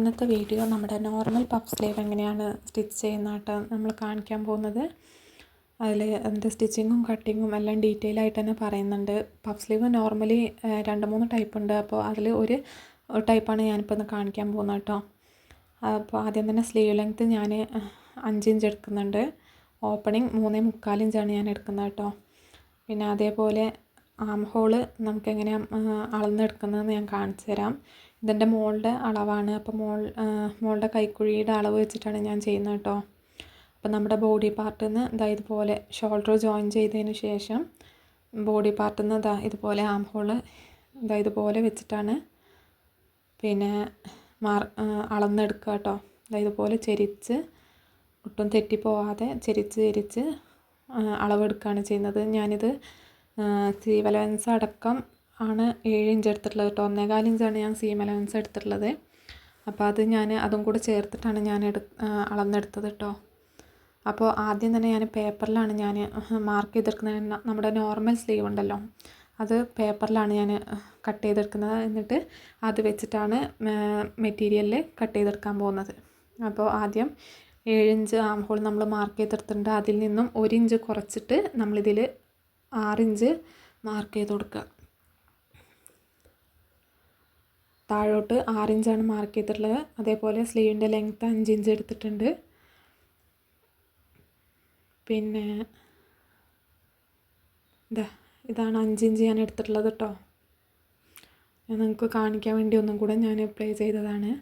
ഇന്നത്തെ വീഡിയോ നമ്മുടെ normal puff sleeve എങ്ങനെയാണ് സ്റ്റിച്ച് ചെയ്യുന്നതായിട്ട് നമ്മൾ കാണിക്കാൻ പോകുന്നത്. അതിൽ അതിൻ്റെ സ്റ്റിച്ചിങ്ങും കട്ടിങ്ങും എല്ലാം ഡീറ്റെയിൽ ആയിട്ട് തന്നെ പറയുന്നുണ്ട്. പഫ് സ്ലീവ് നോർമലി 2-3 ടൈപ്പ് ഉണ്ട്. അപ്പോൾ അതിൽ ഒരു ടൈപ്പാണ് ഞാനിപ്പോൾ ഇന്ന് കാണിക്കാൻ പോകുന്നത് കേട്ടോ. അപ്പോൾ ആദ്യം തന്നെ സ്ലീവ് ലെങ്ത്ത് ഞാൻ 5 ഇഞ്ച് എടുക്കുന്നുണ്ട്. ഓപ്പണിങ് 3.25 ഇഞ്ചാണ് ഞാൻ എടുക്കുന്നത് കേട്ടോ. പിന്നെ അതേപോലെ ആം ഹോള് നമുക്ക് എങ്ങനെയാണ് അളന്നെടുക്കുന്നതെന്ന് ഞാൻ കാണിച്ചു തരാം. ഇതിൻ്റെ മോളുടെ അളവാണ്. അപ്പോൾ മോളുടെ കൈക്കുഴിയുടെ അളവ് വെച്ചിട്ടാണ് ഞാൻ ചെയ്യുന്നത് കേട്ടോ. അപ്പോൾ നമ്മുടെ ബോഡി പാർട്ടിൽ നിന്ന് ഇതുപോലെ ഷോൾഡർ ജോയിൻ ചെയ്തതിന് ശേഷം ബോഡി പാർട്ടിൽ നിന്ന് ഇതുപോലെ ആം ഹോള് ഇതുപോലെ വെച്ചിട്ടാണ് പിന്നെ അളന്നെടുക്കുക കേട്ടോ. ഇതുപോലെ ചെരിച്ച് ഒട്ടും തെറ്റിപ്പോവാതെ ചെരിച്ച് അളവെടുക്കുകയാണ് ചെയ്യുന്നത്. ഞാനിത് സീം അലവൻസ് അടക്കം ആണ് 7 ഇഞ്ച് എടുത്തിട്ടുള്ളത് കേട്ടോ. 1.25 ഇഞ്ചാണ് ഞാൻ സീം അലവൻസ് എടുത്തിട്ടുള്ളത്. അപ്പോൾ അത് ഞാൻ അതും കൂടെ ചേർത്തിട്ടാണ് ഞാൻ അളന്നെടുത്തത് കേട്ടോ. അപ്പോൾ ആദ്യം തന്നെ ഞാൻ പേപ്പറിലാണ് ഞാൻ മാർക്ക് ചെയ്തെടുക്കുന്നത്. നമ്മുടെ നോർമൽ സ്ലീവ് ഉണ്ടല്ലോ, അത് പേപ്പറിലാണ് ഞാൻ കട്ട് ചെയ്തെടുക്കുന്നത്. എന്നിട്ട് അത് വെച്ചിട്ടാണ് മെറ്റീരിയലിൽ കട്ട് ചെയ്തെടുക്കാൻ പോകുന്നത്. അപ്പോൾ ആദ്യം 7 ഇഞ്ച് ആം ഹോൾ നമ്മൾ മാർക്ക് ചെയ്തെടുത്തിട്ടുണ്ട്. അതിൽ നിന്നും 1 ഇഞ്ച് കുറച്ചിട്ട് നമ്മളിതിൽ 6 ഇഞ്ച് മാർക്ക് ചെയ്ത് കൊടുക്കുക. താഴോട്ട് 6 ഇഞ്ചാണ് മാർക്ക് ചെയ്തിട്ടുള്ളത്. അതേപോലെ സ്ലീവിൻ്റെ ലെങ്ത്ത് 5 ഇഞ്ച് എടുത്തിട്ടുണ്ട്. പിന്നെ ഇതാണ് 5 ഇഞ്ച് ഞാൻ എടുത്തിട്ടുള്ളത് കേട്ടോ. ഞാൻ നിങ്ങൾക്ക് കാണിക്കാൻ വേണ്ടി ഒന്നും കൂടെ ഞാൻ അപ്ലൈ ചെയ്തതാണ്.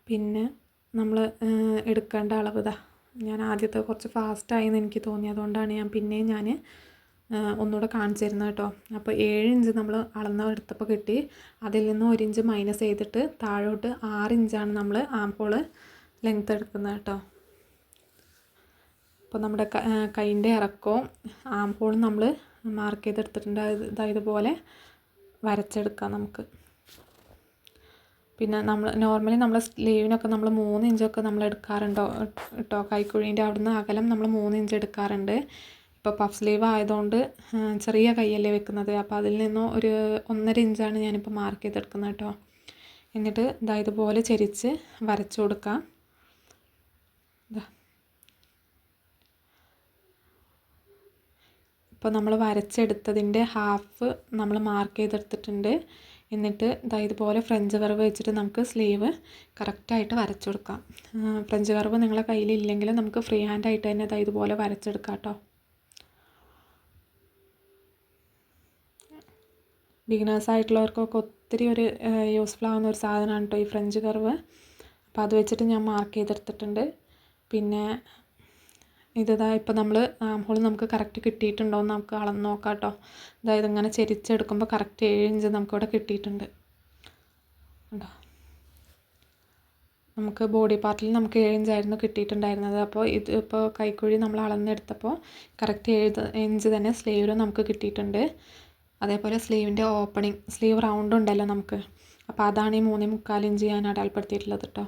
പിന്നെ നമ്മൾ എടുക്കേണ്ട അളവ് ഞാൻ ആദ്യത്തെ കുറച്ച് ഫാസ്റ്റായെന്ന് എനിക്ക് തോന്നി. അതുകൊണ്ടാണ് ഞാൻ പിന്നെയും ഞാൻ ഒന്നുകൂടെ കാണിച്ചു തരുന്നത് കേട്ടോ. അപ്പോൾ 7 ഇഞ്ച് നമ്മൾ അളന്നെടുത്തപ്പോൾ കിട്ടി. അതിൽ നിന്ന് 1 ഇഞ്ച് മൈനസ് ചെയ്തിട്ട് താഴോട്ട് 6 ഇഞ്ചാണ് നമ്മൾ ആം ഹോൾ ലെങ്ത്ത് എടുക്കുന്നത് കേട്ടോ. അപ്പോൾ നമ്മുടെ കൈൻ്റെ ഇറക്കവും ആം ഹോളും നമ്മൾ മാർക്ക് ചെയ്തെടുത്തിട്ടുണ്ട്. ഇതുപോലെ വരച്ചെടുക്കാം നമുക്ക്. പിന്നെ നോർമലി നമ്മൾ സ്ലീവിനൊക്കെ നമ്മൾ 3 ഇഞ്ചൊക്കെ നമ്മൾ എടുക്കാറുണ്ടോ കേട്ടോ. കൈക്കുഴീൻ്റെ അവിടുന്ന് അകലം നമ്മൾ 3 ഇഞ്ച് എടുക്കാറുണ്ട്. ഇപ്പോൾ പഫ് സ്ലീവ് ആയതുകൊണ്ട് ചെറിയ കൈയല്ലേ വെക്കുന്നത്. അപ്പോൾ അതിൽ നിന്നും ഒരു 1.5 ഇഞ്ചാണ് ഞാനിപ്പോൾ മാർക്ക് ചെയ്തെടുക്കുന്നത് കേട്ടോ. എന്നിട്ട് ഇതുപോലെ ചെരിച്ച് വരച്ചു കൊടുക്കാം. ഇപ്പോൾ നമ്മൾ വരച്ചെടുത്തതിൻ്റെ ഹാഫ് നമ്മൾ മാർക്ക് ചെയ്തെടുത്തിട്ടുണ്ട്. എന്നിട്ട് ഇതുപോലെ ഫ്രഞ്ച് കർവ് വെച്ചിട്ട് നമുക്ക് സ്ലീവ് കറക്റ്റായിട്ട് വരച്ചു കൊടുക്കാം. ഫ്രഞ്ച് കർവ് നിങ്ങളുടെ കയ്യിലില്ലെങ്കിൽ നമുക്ക് ഫ്രീ ഹാൻഡായിട്ട് തന്നെ ഇതുപോലെ വരച്ചെടുക്കാം കേട്ടോ. ബിഗിനേഴ്സ് ആയിട്ടുള്ളവർക്കൊക്കെ ഒത്തിരി ഒരു യൂസ്ഫുൾ ആവുന്ന ഒരു സാധനമാണ് കേട്ടോ ഈ ഫ്രഞ്ച് കർവ്. അപ്പോൾ അത് വെച്ചിട്ട് ഞാൻ മാർക്ക് ചെയ്തെടുത്തിട്ടുണ്ട്. പിന്നെ ഇപ്പോൾ നമ്മൾ ആം ഹോൾ നമുക്ക് കറക്റ്റ് കിട്ടിയിട്ടുണ്ടോ എന്ന് നമുക്ക് അളന്ന് നോക്കാം കേട്ടോ. ഇങ്ങനെ ചെരിച്ചെടുക്കുമ്പോൾ കറക്റ്റ് 7 ഇഞ്ച് നമുക്കിവിടെ കിട്ടിയിട്ടുണ്ട് കേട്ടോ. നമുക്ക് ബോഡി പാർട്ടിൽ നമുക്ക് 7 ഇഞ്ചായിരുന്നു കിട്ടിയിട്ടുണ്ടായിരുന്നത്. അപ്പോൾ ഇപ്പോൾ കൈക്കുഴി നമ്മൾ അളന്നെടുത്തപ്പോൾ കറക്റ്റ് 7 ഇഞ്ച് തന്നെ സ്ലീവിലും നമുക്ക് കിട്ടിയിട്ടുണ്ട്. അതേപോലെ സ്ലീവിൻ്റെ ഓപ്പണിങ്, സ്ലീവ് റൗണ്ട് ഉണ്ടല്ലോ നമുക്ക്, അപ്പോൾ അതാണ് ഈ 3.25 ഇഞ്ച് ഞാൻ അടയാളപ്പെടുത്തിയിട്ടുള്ളത് കേട്ടോ.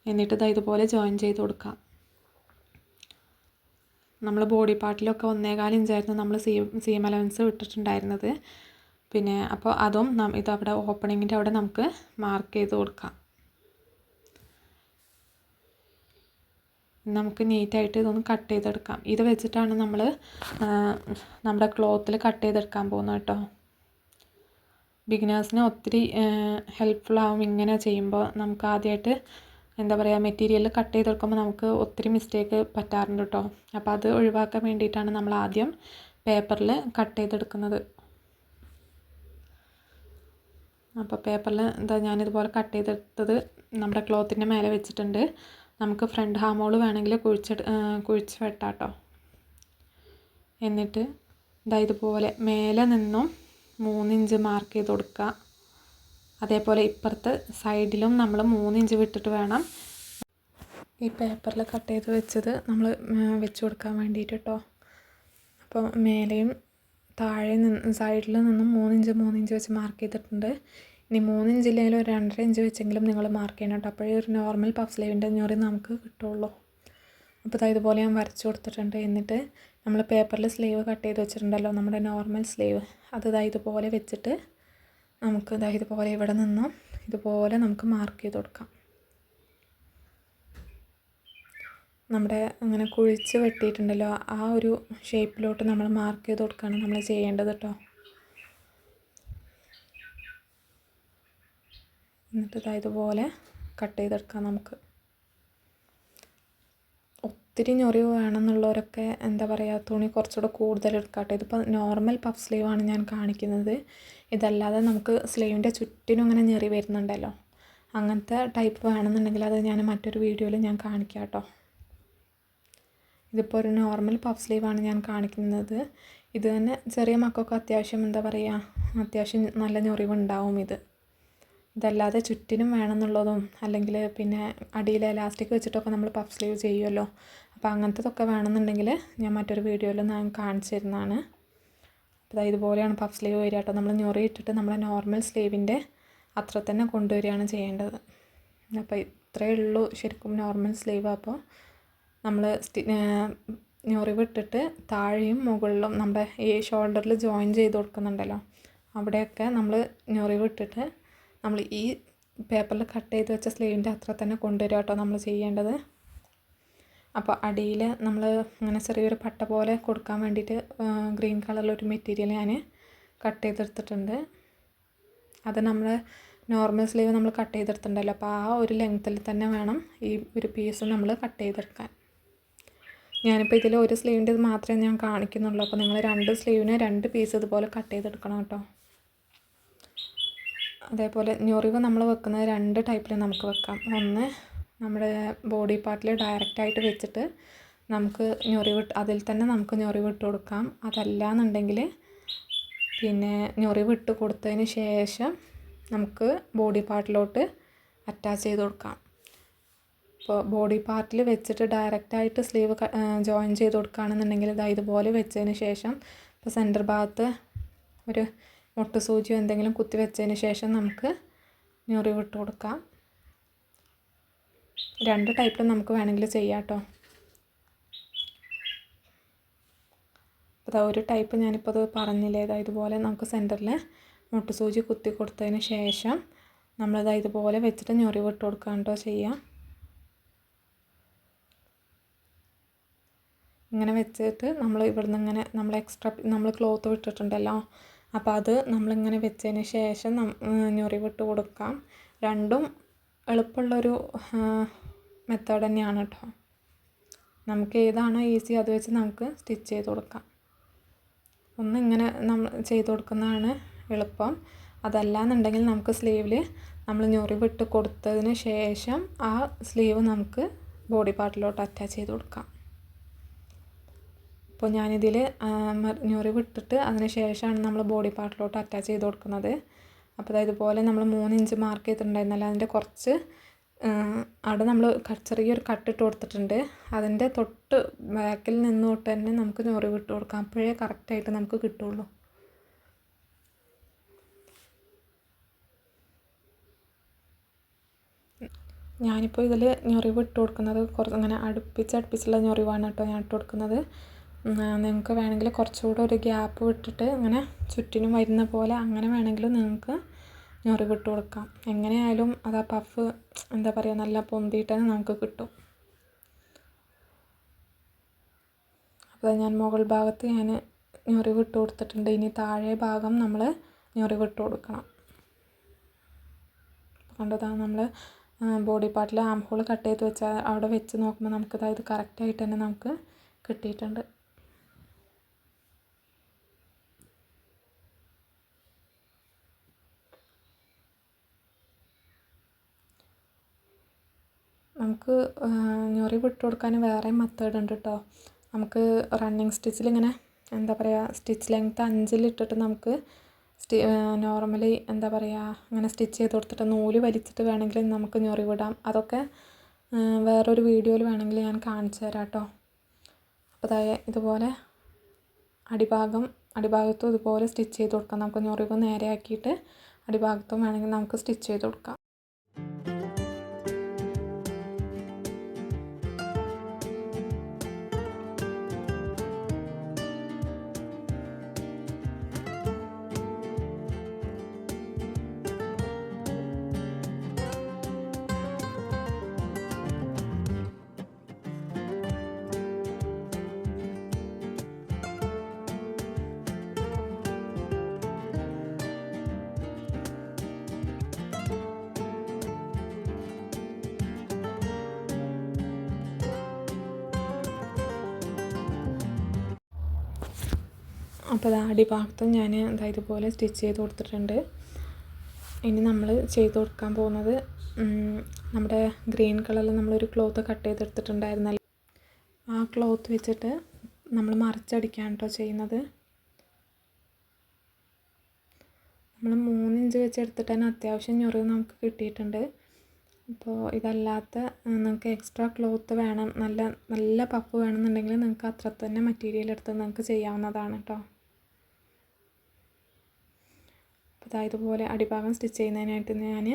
എന്നിട്ട് ഇതുപോലെ ജോയിൻ ചെയ്ത് കൊടുക്കാം. നമ്മൾ ബോഡി പാർട്ടിലൊക്കെ 1.25 ഇഞ്ചായിരുന്നു നമ്മൾ സീം അലവൻസ് ഇട്ടിട്ടുണ്ടായിരുന്നത്. പിന്നെ അപ്പോൾ അതും ഇതവിടെ ഓപ്പണിങ്ങിൻ്റെ അവിടെ നമുക്ക് മാർക്ക് ചെയ്ത് കൊടുക്കാം. നമുക്ക് നീറ്റായിട്ട് ഇതൊന്ന് കട്ട് ചെയ്തെടുക്കാം. ഇത് വെച്ചിട്ടാണ് നമ്മൾ നമ്മുടെ ക്ലോത്തിൽ കട്ട് ചെയ്തെടുക്കാൻ പോകുന്നത് കേട്ടോ. ബിഗിനേഴ്സിന് ഒത്തിരി ഹെൽപ്ഫുൾ ആവും ഇങ്ങനെ ചെയ്യുമ്പോൾ. നമുക്ക് ആദ്യമായിട്ട് മെറ്റീരിയൽ കട്ട് ചെയ്തെടുക്കുമ്പോൾ നമുക്ക് ഒത്തിരി മിസ്റ്റേക്ക് പറ്റാറുണ്ട് കേട്ടോ. അപ്പോൾ അത് ഒഴിവാക്കാൻ വേണ്ടിയിട്ടാണ് നമ്മൾ ആദ്യം പേപ്പറിൽ കട്ട് ചെയ്തെടുക്കുന്നത്. അപ്പോൾ പേപ്പറിൽ ഞാനിതുപോലെ കട്ട് ചെയ്തെടുത്തത് നമ്മുടെ ക്ലോത്തിൻ്റെ മേലെ വെച്ചിട്ടുണ്ട്. നമുക്ക് ഫ്രണ്ട് ഹാം ഹോൾ വേണമെങ്കിൽ കുഴിച്ച് വെട്ടാം കേട്ടോ. എന്നിട്ട് ഇതുപോലെ മേലെ നിന്നും 3 ഇഞ്ച് മാർക്ക് ചെയ്ത് കൊടുക്കുക. അതേപോലെ ഇപ്പുറത്ത് സൈഡിലും നമ്മൾ 3 ഇഞ്ച് വിട്ടിട്ട് വേണം ഈ പേപ്പറിൽ കട്ട് ചെയ്ത് വെച്ചത് നമ്മൾ വെച്ച് കൊടുക്കാൻ വേണ്ടിയിട്ട് കേട്ടോ. അപ്പോൾ മേലെയും താഴെ സൈഡിൽ നിന്നും 3 ഇഞ്ച് വെച്ച് മാർക്ക് ചെയ്തിട്ടുണ്ട്. ഇനി 3 ഇഞ്ചില്ലെങ്കിൽ ഒരു 2.5 ഇഞ്ച് വെച്ചെങ്കിലും നിങ്ങൾ മാർക്ക് ചെയ്യണം കേട്ടോ. അപ്പോഴേ ഒരു നോർമൽ പഫ് സ്ലീവിൻ്റെ ഞൊറി നമുക്ക് കിട്ടുള്ളൂ. അപ്പോൾ ഇതുപോലെ ഞാൻ വരച്ചു കൊടുത്തിട്ടുണ്ട്. എന്നിട്ട് നമ്മൾ പേപ്പറിൽ സ്ലീവ് കട്ട് ചെയ്ത് വെച്ചിട്ടുണ്ടല്ലോ, നമ്മുടെ നോർമൽ സ്ലീവ്, അത് ഇതുപോലെ വെച്ചിട്ട് നമുക്ക് ഇതുപോലെ ഇവിടെ നിന്നും ഇതുപോലെ നമുക്ക് മാർക്ക് ചെയ്ത് കൊടുക്കാം. നമ്മുടെ അങ്ങനെ കുഴിച്ച് വെട്ടിയിട്ടുണ്ടല്ലോ, ആ ഒരു ഷേപ്പിലോട്ട് നമ്മൾ മാർക്ക് ചെയ്ത് കൊടുക്കുകയാണ് നമ്മൾ ചെയ്യേണ്ടത് കേട്ടോ. എന്നിട്ട് ഇതുപോലെ കട്ട് ചെയ്തെടുക്കാം. നമുക്ക് ഒത്തിരി ഞൊറിവ് വേണമെന്നുള്ളവരൊക്കെ എന്താ പറയുക, തുണി കുറച്ചുകൂടെ കൂടുതൽ എടുക്കാട്ടെ. ഇതിപ്പോൾ നോർമൽ പഫ് സ്ലീവാണ് ഞാൻ കാണിക്കുന്നത്. ഇതല്ലാതെ നമുക്ക് സ്ലീവിൻ്റെ ചുറ്റിനും അങ്ങനെ ഞെറി വരുന്നുണ്ടല്ലോ, അങ്ങനത്തെ ടൈപ്പ് വേണമെന്നുണ്ടെങ്കിൽ അത് ഞാൻ മറ്റൊരു വീഡിയോയിൽ ഞാൻ കാണിക്കാം കേട്ടോ. ഇതിപ്പോൾ ഒരു നോർമൽ പഫ് സ്ലീവാണ് ഞാൻ കാണിക്കുന്നത്. ഇത് തന്നെ ചെറിയ മക്കൾക്ക് അത്യാവശ്യം എന്താ പറയുക, അത്യാവശ്യം നല്ല ഞൊറിവുണ്ടാവും. ഇതല്ലാതെ ചുറ്റിനും വേണമെന്നുള്ളതും, അല്ലെങ്കിൽ പിന്നെ അടിയിൽ എലാസ്റ്റിക് വെച്ചിട്ടൊക്കെ നമ്മൾ പഫ് സ്ലീവ് ചെയ്യുമല്ലോ, അപ്പോൾ അങ്ങനത്തതൊക്കെ വേണമെന്നുണ്ടെങ്കിൽ ഞാൻ മറ്റൊരു വീഡിയോയിൽ ഞാൻ കാണിച്ചു തരുന്നതാണ്. അപ്പോൾ ഇതുപോലെയാണ് പഫ് സ്ലീവ് വരിക കേട്ടോ. നമ്മൾ ഞൊറി ഇട്ടിട്ട് നമ്മളെ നോർമൽ സ്ലീവിൻ്റെ അത്ര തന്നെ കൊണ്ടുവരികയാണ് ചെയ്യേണ്ടത്. അപ്പോൾ ഇത്രയേ ഉള്ളൂ ശരിക്കും നോർമൽ സ്ലീവ്. അപ്പോൾ നമ്മൾ ഞൊറിവ് ഇട്ടിട്ട് താഴെയും മുകളിലും നമ്മുടെ ഈ ഷോൾഡറിൽ ജോയിൻ ചെയ്ത് കൊടുക്കുന്നുണ്ടല്ലോ, അവിടെയൊക്കെ നമ്മൾ ഞൊറിവ് ഇട്ടിട്ട് നമ്മൾ ഈ പേപ്പറിൽ കട്ട് ചെയ്ത് വെച്ച സ്ലീവിൻ്റെ അത്ര തന്നെ കൊണ്ടുവരിക കേട്ടോ നമ്മൾ ചെയ്യേണ്ടത്. അപ്പോൾ അടിയിൽ നമ്മൾ ഇങ്ങനെ ചെറിയൊരു പട്ട പോലെ കൊടുക്കാൻ വേണ്ടിയിട്ട് ഗ്രീൻ കളറിലൊരു മെറ്റീരിയൽ ഞാൻ കട്ട് ചെയ്തെടുത്തിട്ടുണ്ട്. അത് നമ്മൾ നോർമൽ സ്ലീവ് നമ്മൾ കട്ട് ചെയ്തെടുത്തിട്ടുണ്ടല്ലോ, അപ്പോൾ ആ ഒരു ലെങ്ത്തിൽ തന്നെ വേണം ഈ ഒരു പീസ് നമ്മൾ കട്ട് ചെയ്തെടുക്കാൻ. ഞാനിപ്പോൾ ഇതിൽ ഒരു സ്ലീവിൻ്റെ മാത്രമേ ഞാൻ കാണിക്കുന്നുള്ളൂ. അപ്പോൾ നിങ്ങൾ 2 സ്ലീവിന് 2 പീസ് ഇതുപോലെ കട്ട് ചെയ്തെടുക്കണം കേട്ടോ. അതേപോലെ ഞൊറിവ് നമ്മൾ വെക്കുന്നത് 2 ടൈപ്പിൽ നമുക്ക് വെക്കാം. ഒന്ന് നമ്മുടെ ബോഡി പാർട്ടിൽ ഡയറക്റ്റായിട്ട് വെച്ചിട്ട് നമുക്ക് അതിൽ തന്നെ നമുക്ക് ഞൊറിവ് ഇട്ട് കൊടുക്കാം. അതല്ല എന്നുണ്ടെങ്കിൽ പിന്നെ ഞൊറിവ് ഇട്ട് കൊടുത്തതിന് ശേഷം നമുക്ക് ബോഡി പാർട്ടിലോട്ട് അറ്റാച്ച് ചെയ്ത് കൊടുക്കാം. ഇപ്പോൾ ബോഡി പാർട്ടിൽ വെച്ചിട്ട് ഡയറക്റ്റായിട്ട് സ്ലീവ് ജോയിൻ ചെയ്ത് കൊടുക്കുകയാണെന്നുണ്ടെങ്കിൽ ഇതുപോലെ വെച്ചതിന് ശേഷം ഇപ്പോൾ സെൻറ്റർ ഭാഗത്ത് ഒരു മുട്ട് സൂചിയോ എന്തെങ്കിലും കുത്തി വെച്ചതിന് ശേഷം നമുക്ക് ഞൊറിവ് ഇട്ട് കൊടുക്കാം. 2 ടൈപ്പിൽ നമുക്ക് വേണമെങ്കിൽ ചെയ്യാം കേട്ടോ. അപ്പോൾ ഒരു ടൈപ്പ് ഞാനിപ്പോൾ അത് പറഞ്ഞില്ലേ, ഇതുപോലെ നമുക്ക് സെൻറ്ററിൽ മുട്ട് സൂചി കുത്തി കൊടുത്തതിന് ശേഷം നമ്മളത് ഇതുപോലെ വെച്ചിട്ട് ഞൊറിവ് ഇട്ട് കൊടുക്കാം കേട്ടോ ചെയ്യാം. ഇങ്ങനെ വെച്ചിട്ട് നമ്മൾ ഇവിടുന്ന് ഇങ്ങനെ നമ്മൾ എക്സ്ട്രാ നമ്മൾ ക്ലോത്ത് വിട്ടിട്ടുണ്ടല്ലോ, അപ്പോൾ അത് നമ്മളിങ്ങനെ വെച്ചതിന് ശേഷം ഞൊറിവിട്ട് കൊടുക്കാം. രണ്ടും എളുപ്പമുള്ളൊരു മെത്തേഡ് തന്നെയാണ് കേട്ടോ. നമുക്ക് ഏതാണോ ഈസി അത് വെച്ച് നമുക്ക് സ്റ്റിച്ച് ചെയ്ത് കൊടുക്കാം. ഇങ്ങനെ നമ്മൾ ചെയ്ത് കൊടുക്കുന്നതാണ് എളുപ്പം. അതല്ലാന്നുണ്ടെങ്കിൽ നമുക്ക് സ്ലീവിൽ നമ്മൾ ഞൊറിവിട്ട് കൊടുത്തതിന് ശേഷം ആ സ്ലീവ് നമുക്ക് ബോഡി പാർട്ടിലോട്ട് അറ്റാച്ച് ചെയ്ത് കൊടുക്കാം. അപ്പോൾ ഞാനിതിൽ ഞൊറിവ് ഇട്ടിട്ട് അതിന് ശേഷമാണ് നമ്മൾ ബോഡി പാർട്ടിലോട്ട് അറ്റാച്ച് ചെയ്ത് കൊടുക്കുന്നത്. അപ്പോൾ ഇതുപോലെ നമ്മൾ 3 ഇഞ്ച് മാർക്ക് ചെയ്തിട്ടുണ്ടായിരുന്നല്ലോ, അതിൻ്റെ കുറച്ച് അവിടെ നമ്മൾ ചെറിയൊരു കട്ടിട്ട് കൊടുത്തിട്ടുണ്ട്. അതിൻ്റെ തൊട്ട് ബാക്കിൽ നിന്നോട്ട് തന്നെ നമുക്ക് ഞൊറിവ് ഇട്ട് കൊടുക്കാം. അപ്പോഴേ കറക്റ്റായിട്ട് നമുക്ക് കിട്ടുള്ളൂ. ഞാനിപ്പോൾ ഇതിൽ ഞൊറിവ് ഇട്ട് കൊടുക്കുന്നത് കുറച്ച് അങ്ങനെ അടുപ്പിച്ചുള്ള ഞൊറിവാണ് കേട്ടോ ഞാൻ ഇട്ട് കൊടുക്കുന്നത്. നിങ്ങൾക്ക് വേണമെങ്കിൽ കുറച്ചുകൂടെ ഒരു ഗ്യാപ്പ് വിട്ടിട്ട് ഇങ്ങനെ ചുറ്റിനും വരുന്ന പോലെ അങ്ങനെ വേണമെങ്കിൽ നിങ്ങൾക്ക് ഞൊറിവ് ഇട്ട് കൊടുക്കാം. എങ്ങനെയായാലും അത് ആ പഫ് എന്താ പറയുക നല്ല പൊന്തിയിട്ട് തന്നെ നമുക്ക് കിട്ടും. അപ്പോൾ ഞാൻ മുകൾ ഭാഗത്ത് ഞാൻ ഞൊറിവ് ഇട്ട് കൊടുത്തിട്ടുണ്ട്. ഇനി താഴെ ഭാഗം നമ്മൾ ഞൊറിവ് ഇട്ട് കൊടുക്കണം. കണ്ടതാണ് നമ്മൾ ബോഡി പാർട്ടിൽ ആം ഹോൾ കട്ട് ചെയ്ത് വെച്ചാൽ അവിടെ വെച്ച് നോക്കുമ്പോൾ നമുക്ക് ഇത് കറക്റ്റായിട്ട് തന്നെ നമുക്ക് കിട്ടിയിട്ടുണ്ട്. നമുക്ക് ഞൊറിവ് ഇട്ട് കൊടുക്കാൻ വേറെ മെത്തേഡ് ഉണ്ട് കേട്ടോ. നമുക്ക് റണ്ണിങ് സ്റ്റിച്ചിൽ ഇങ്ങനെ എന്താ പറയുക സ്റ്റിച്ച് ലെങ്ത്ത് 5 ഇട്ടിട്ട് നമുക്ക് നോർമലി എന്താ പറയുക ഇങ്ങനെ സ്റ്റിച്ച് ചെയ്ത് കൊടുത്തിട്ട് നൂല് വലിച്ചിട്ട് വേണമെങ്കിൽ നമുക്ക് ഞൊറിവ് ഇടാം. അതൊക്കെ വേറൊരു വീഡിയോയിൽ വേണമെങ്കിൽ ഞാൻ കാണിച്ചു തരാം കേട്ടോ. അപ്പോൾ ഇതുപോലെ അടിഭാഗത്തും ഇതുപോലെ സ്റ്റിച്ച് ചെയ്ത് കൊടുക്കാം. നമുക്ക് ഞൊറിവ് നേരെ ആക്കിയിട്ട് അടിഭാഗത്തും വേണമെങ്കിൽ നമുക്ക് സ്റ്റിച്ച് ചെയ്ത് കൊടുക്കാം. അപ്പോൾ അത് അടിഭാഗത്തും ഞാൻ ഇതുപോലെ സ്റ്റിച്ച് ചെയ്ത് കൊടുത്തിട്ടുണ്ട്. ഇനി നമ്മൾ ചെയ്ത് കൊടുക്കാൻ പോകുന്നത് നമ്മുടെ ഗ്രീൻ കളറിൽ നമ്മളൊരു ക്ലോത്ത് കട്ട് ചെയ്തെടുത്തിട്ടുണ്ടായിരുന്നല്ലോ, ആ ക്ലോത്ത് വെച്ചിട്ട് നമ്മൾ മറിച്ചടിക്കാൻ കേട്ടോ ചെയ്യുന്നത്. നമ്മൾ 3 ഇഞ്ച് വെച്ചെടുത്തിട്ട് തന്നെ അത്യാവശ്യം ഞൊറിവ് നമുക്ക് കിട്ടിയിട്ടുണ്ട്. അപ്പോൾ ഇതല്ലാത്ത നിങ്ങൾക്ക് എക്സ്ട്രാ ക്ലോത്ത് വേണം, നല്ല പഫ് വേണമെന്നുണ്ടെങ്കിൽ നിങ്ങൾക്ക് അത്ര തന്നെ മെറ്റീരിയൽ എടുത്ത് നിങ്ങൾക്ക് ചെയ്യാവുന്നതാണ് കേട്ടോ. അപ്പോൾ ഇതുപോലെ അടിഭാഗം സ്റ്റിച്ച് ചെയ്യുന്നതിനായിട്ട് ഞാൻ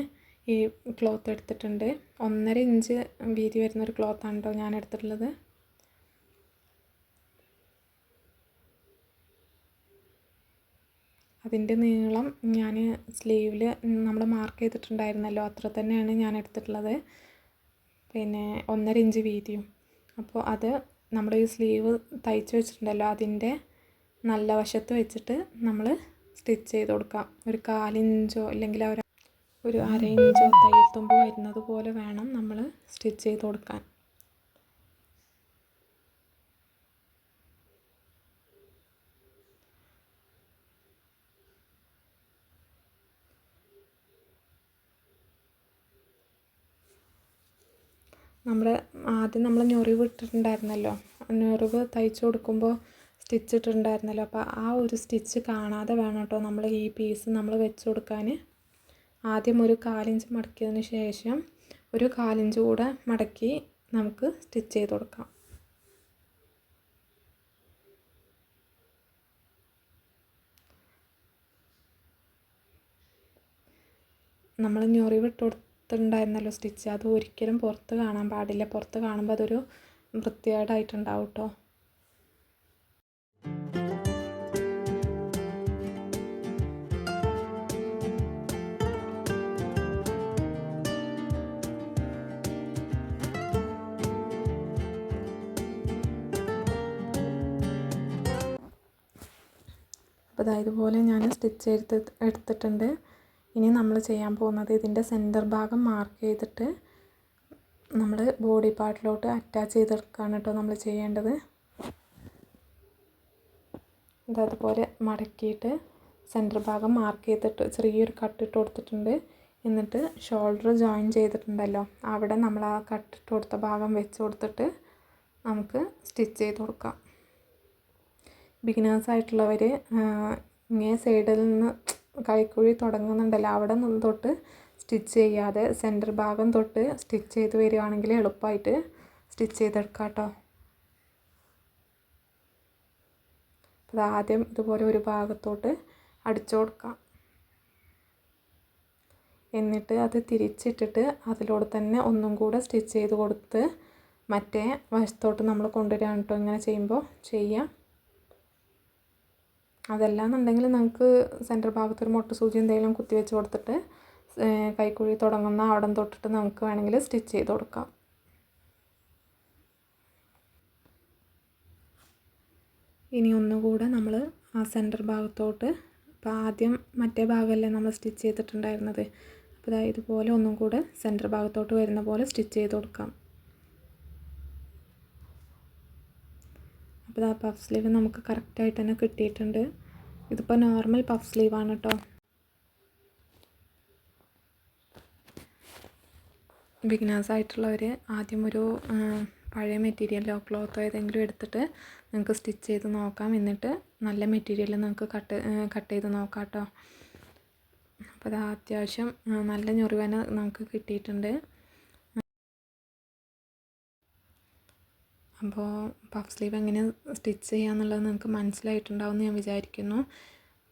ഈ ക്ലോത്ത് എടുത്തിട്ടുണ്ട്. 1.5 ഇഞ്ച് വീതി വരുന്നൊരു ക്ലോത്താണ് കേട്ടോ ഞാൻ എടുത്തിട്ടുള്ളത്. അതിൻ്റെ നീളം ഞാൻ സ്ലീവിൽ നമ്മൾ മാർക്ക് ചെയ്തിട്ടുണ്ടായിരുന്നല്ലോ, അത്ര തന്നെയാണ് ഞാൻ എടുത്തിട്ടുള്ളത്. പിന്നെ 1.5 ഇഞ്ച് വീതിയും. അപ്പോൾ അത് നമ്മുടെ ഈ സ്ലീവ് തയ്ച്ച് വെച്ചിട്ടുണ്ടല്ലോ, അതിൻ്റെ നല്ല വശത്ത് വെച്ചിട്ട് നമ്മൾ സ്റ്റിച്ച് ചെയ്ത് കൊടുക്കാം. ഒരു 1/4 ഇഞ്ചോ അല്ലെങ്കിൽ ഒരു 1/2 ഇഞ്ചോ തയ്യൽ തുമ്പ് വരുന്നത് പോലെ വേണം നമ്മൾ സ്റ്റിച്ച് ചെയ്ത് കൊടുക്കാൻ. ആദ്യം നമ്മൾ ഞൊറിവ് ഇട്ടിട്ടുണ്ടായിരുന്നല്ലോ, ഞൊറിവ് തയ്ച്ച് കൊടുക്കുമ്പോൾ സ്റ്റിച്ച് ഇട്ടിട്ടുണ്ടായിരുന്നല്ലോ. അപ്പോൾ ആ ഒരു സ്റ്റിച്ച് കാണാതെ വേണം കേട്ടോ നമ്മൾ ഈ പീസ് നമ്മൾ വെച്ച് കൊടുക്കാൻ. ആദ്യം ഒരു 1/4 ഇഞ്ച് മടക്കിയതിന് ശേഷം ഒരു 1/4 ഇഞ്ച് കൂടെ മടക്കി നമുക്ക് സ്റ്റിച്ച് ചെയ്ത് കൊടുക്കാം. നമ്മൾ ഞൊറിവ് ഇട്ട് കൊടുത്തിട്ടുണ്ടായിരുന്നല്ലോ സ്റ്റിച്ച്, അത് ഒരിക്കലും പുറത്ത് കാണാൻ പാടില്ല. പുറത്ത് കാണുമ്പോൾ അതൊരു വൃത്തികേടായിട്ടുണ്ടാവും കേട്ടോ. അപ്പോൾ ഇതുപോലെ ഞാൻ സ്റ്റിച്ച് എടുത്തിട്ടുണ്ട്. ഇനി നമ്മൾ ചെയ്യാൻ പോകുന്നത് ഇതിൻ്റെ സെൻറ്റർ ഭാഗം മാർക്ക് ചെയ്തിട്ട് നമ്മൾ ബോഡി പാർട്ടിലോട്ട് അറ്റാച്ച് ചെയ്തെടുക്കുകയാണ് കേട്ടോ നമ്മൾ ചെയ്യേണ്ടത്. അതുപോലെ മടക്കിയിട്ട് സെൻറ്റർ ഭാഗം മാർക്ക് ചെയ്തിട്ട് ചെറിയൊരു കട്ടിട്ട് കൊടുത്തിട്ടുണ്ട്. എന്നിട്ട് ഷോൾഡർ ജോയിൻ ചെയ്തിട്ടുണ്ടല്ലോ, അവിടെ നമ്മൾ ആ കട്ടിട്ട് കൊടുത്ത ഭാഗം വെച്ച് കൊടുത്തിട്ട് നമുക്ക് സ്റ്റിച്ച് ചെയ്ത് കൊടുക്കാം. ബിഗിനേഴ്സ് ആയിട്ടുള്ളവർ ഇങ്ങേ സൈഡിൽ നിന്ന് കൈക്കുഴി തുടങ്ങുന്നുണ്ടല്ലോ, അവിടെ നിന്ന് തൊട്ട് സ്റ്റിച്ച് ചെയ്യാതെ സെൻറ്റർ ഭാഗം തൊട്ട് സ്റ്റിച്ച് ചെയ്ത് വരികയാണെങ്കിൽ എളുപ്പമായിട്ട് സ്റ്റിച്ച് ചെയ്തെടുക്കാം കേട്ടോ. അപ്പോൾ ആദ്യം ഇതുപോലെ ഒരു ഭാഗത്തോട്ട് അടിച്ചു കൊടുക്കാം. എന്നിട്ട് അത് തിരിച്ചിട്ടിട്ട് അതിലൂടെ തന്നെ ഒന്നും കൂടെ സ്റ്റിച്ച് ചെയ്ത് കൊടുത്ത് മറ്റേ വശത്തോട്ട് നമ്മൾ കൊണ്ടുവരികയാണ് കേട്ടോ. ഇങ്ങനെ ചെയ്യുമ്പോൾ ചെയ്യാം. അതല്ലാന്നുണ്ടെങ്കിൽ നമുക്ക് സെൻറ്റർ ഭാഗത്തൊരു മുട്ട സൂചി എന്തെങ്കിലും കുത്തി വെച്ച് കൊടുത്തിട്ട് കൈക്കുഴി തുടങ്ങുന്ന അവിടെ തൊട്ടിട്ട് നമുക്ക് വേണമെങ്കിൽ സ്റ്റിച്ച് ചെയ്ത് കൊടുക്കാം. ഇനി ഒന്നുകൂടെ നമ്മൾ ആ സെൻറ്റർ ഭാഗത്തോട്ട്, അപ്പോൾ ആദ്യം മറ്റേ ഭാഗമല്ലേ നമ്മൾ സ്റ്റിച്ച് ചെയ്തിട്ടുണ്ടായിരുന്നത്, അപ്പോൾ ഇതുപോലെ ഒന്നും കൂടെ സെൻറ്റർ ഭാഗത്തോട്ട് വരുന്ന പോലെ സ്റ്റിച്ച് ചെയ്ത് കൊടുക്കാം. അപ്പോൾ ആ പഫ് സ്ലീവ് നമുക്ക് കറക്റ്റായിട്ട് തന്നെ കിട്ടിയിട്ടുണ്ട്. ഇതിപ്പോൾ നോർമൽ പഫ് സ്ലീവാണ് കേട്ടോ. ബിഗിനേഴ്സ് ആയിട്ടുള്ളവർ ആദ്യം ഒരു പഴയ മെറ്റീരിയലോ ക്ലോത്തോ ഏതെങ്കിലും എടുത്തിട്ട് നിങ്ങൾക്ക് സ്റ്റിച്ച് ചെയ്ത് നോക്കാം. എന്നിട്ട് നല്ല മെറ്റീരിയൽ നിങ്ങൾക്ക് കട്ട് ചെയ്ത് നോക്കാം കേട്ടോ. അപ്പോൾ അത് അത്യാവശ്യം നല്ല ഞൊറിവ് നമുക്ക് കിട്ടിയിട്ടുണ്ട്. അപ്പോൾ പഫ് സ്ലീവ് എങ്ങനെ സ്റ്റിച്ച് ചെയ്യാന്നുള്ളത് നിങ്ങൾക്ക് മനസ്സിലായിട്ടുണ്ടാവും എന്ന് ഞാൻ വിചാരിക്കുന്നു.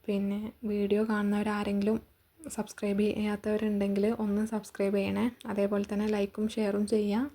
പിന്നെ വീഡിയോ കാണുന്നവരാരെങ്കിലും സബ്സ്ക്രൈബ് ചെയ്യാത്തവരുണ്ടെങ്കിൽ ഒന്ന് സബ്സ്ക്രൈബ് ചെയ്യണേ. അതേപോലെ തന്നെ ലൈക്കും ഷെയറും ചെയ്യാം.